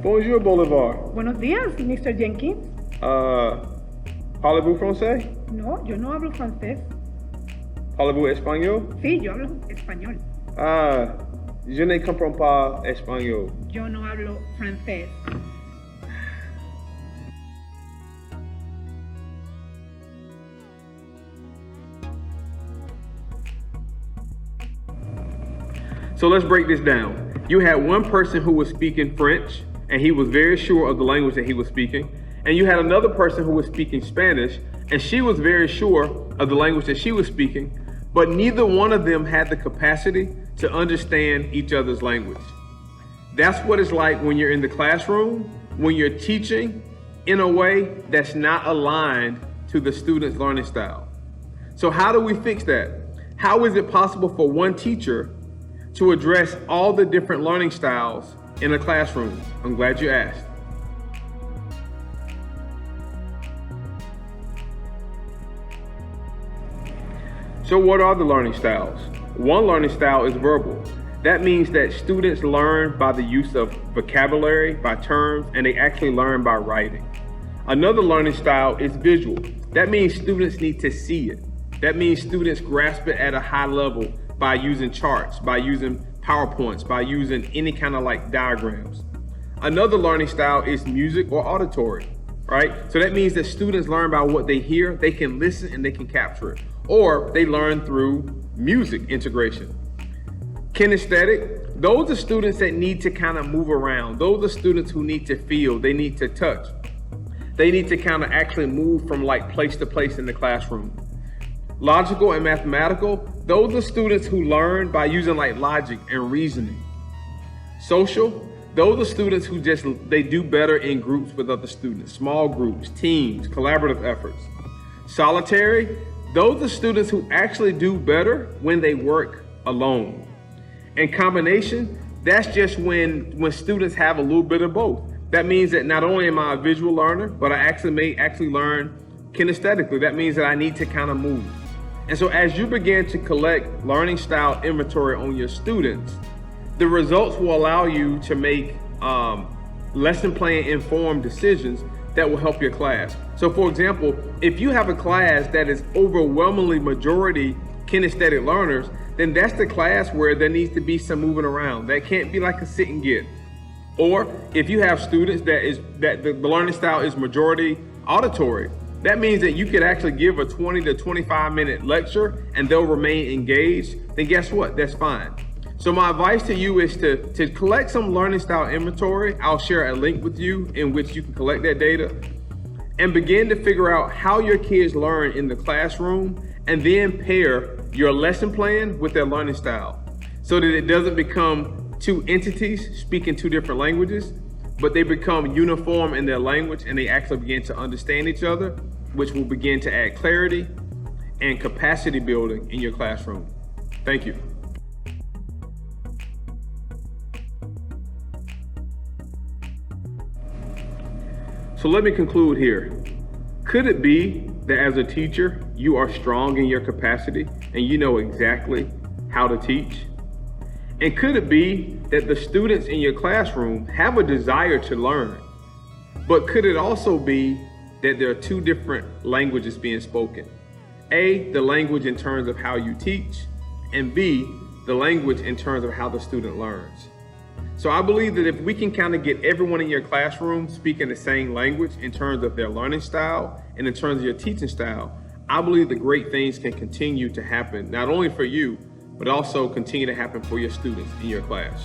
Bonjour, Bolivar. Buenos días, Mr. Jenkins. Parlez-vous français? No, yo no hablo francés. Parlez-vous espagnol? Sí, yo hablo español. Je ne comprends pas espagnol. Yo no hablo francés. So let's break this down. You had one person who was speaking French, and he was very sure of the language that he was speaking. And you had another person who was speaking Spanish, and she was very sure of the language that she was speaking, but neither one of them had the capacity to understand each other's language. That's what it's like when you're in the classroom, when you're teaching in a way that's not aligned to the student's learning style. So how do we fix that? How is it possible for one teacher to address all the different learning styles in a classroom? I'm glad you asked. So what are the learning styles? One learning style is verbal. That means that students learn by the use of vocabulary, by terms, and they actually learn by writing. Another learning style is visual. That means students need to see it. That means students grasp it at a high level by using charts, by using PowerPoints, by using any kind of like diagrams. Another learning style is music or auditory, right? So that means that students learn by what they hear, they can listen and they can capture it. Or they learn through music integration. Kinesthetic, those are students that need to kind of move around. Those are students who need to feel, they need to touch. They need to kind of actually move from like place to place in the classroom. Logical and mathematical, those are students who learn by using like logic and reasoning. Social, those are students who they do better in groups with other students, small groups, teams, collaborative efforts. Solitary, those are students who actually do better when they work alone. And combination, that's just when students have a little bit of both. That means that not only am I a visual learner, but I may actually learn kinesthetically. That means that I need to kind of move. And so as you begin to collect learning style inventory on your students, the results will allow you to make lesson plan informed decisions that will help your class. So for example, if you have a class that is overwhelmingly majority kinesthetic learners, then that's the class where there needs to be some moving around. That can't be like a sit and get. Or if you have students that the learning style is majority auditory, that means that you could actually give a 20 to 25 minute lecture and they'll remain engaged, then guess what? That's fine. So my advice to you is to collect some learning style inventory. I'll share a link with you in which you can collect that data and begin to figure out how your kids learn in the classroom, and then pair your lesson plan with their learning style so that it doesn't become two entities speaking two different languages, but they become uniform in their language and they actually begin to understand each other, which will begin to add clarity and capacity building in your classroom. Thank you. So let me conclude here. Could it be that as a teacher, you are strong in your capacity and you know exactly how to teach? And could it be that the students in your classroom have a desire to learn, but could it also be that there are two different languages being spoken? A, the language in terms of how you teach, and B, the language in terms of how the student learns. So I believe that if we can kind of get everyone in your classroom speaking the same language in terms of their learning style and in terms of your teaching style, I believe that great things can continue to happen, not only for you, but also continue to happen for your students in your class.